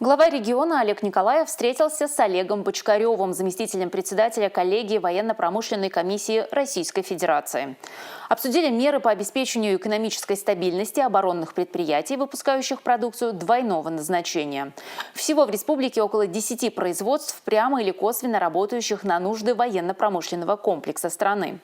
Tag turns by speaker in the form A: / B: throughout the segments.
A: Глава региона Олег Николаев встретился с Олегом Бочкаревым, заместителем председателя коллегии военно-промышленной комиссии Российской Федерации. Обсудили меры по обеспечению экономической стабильности оборонных предприятий, выпускающих продукцию двойного назначения. Всего в республике около 10 производств, прямо или косвенно работающих на нужды военно-промышленного комплекса страны.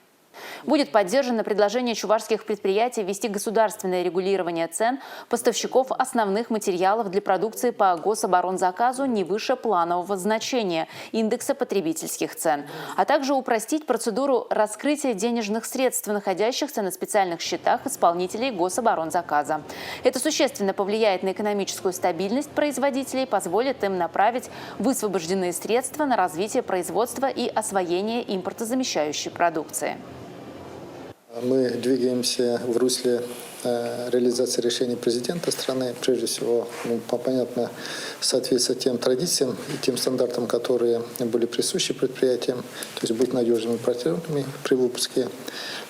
A: Будет поддержано предложение чувашских предприятий ввести государственное регулирование цен поставщиков основных материалов для продукции по гособоронзаказу не выше планового значения индекса потребительских цен, а также упростить процедуру раскрытия денежных средств, находящихся на специальных счетах исполнителей гособоронзаказа. Это существенно повлияет на экономическую стабильность производителей, позволит им направить высвобожденные средства на развитие производства и освоение импортозамещающей продукции.
B: Мы двигаемся в русле реализации решений президента страны, прежде всего, понятно, в соответствии с тем традициям и тем стандартам, которые были присущи предприятиям, то есть быть надежными партнерами при выпуске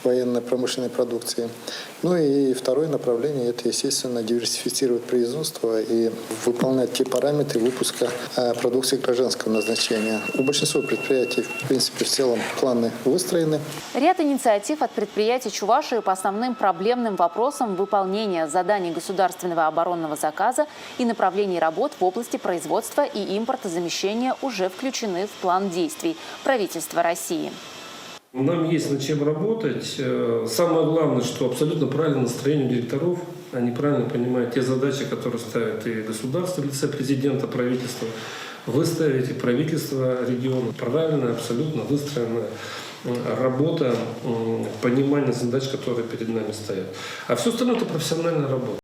B: военно-промышленной продукции. Ну и второе направление – это, естественно, диверсифицировать производство и выполнять те параметры выпуска продукции гражданского назначения. У большинства предприятий, в принципе, в целом планы выстроены.
A: Ряд инициатив от предприятий Чувашии по основным проблемным вопросам выполнения заданий государственного оборонного заказа и направлений работ в области производства и импортозамещения уже включены в план действий правительства России.
C: Нам есть над чем работать. Самое главное, что абсолютно правильное настроение директоров. Они правильно понимают те задачи, которые ставит и государство в лице президента, правительства. Вы ставите правительство региона. Правильно, абсолютно выстроенная работа, понимание задач, которые перед нами стоят. А все остальное – это профессиональная работа.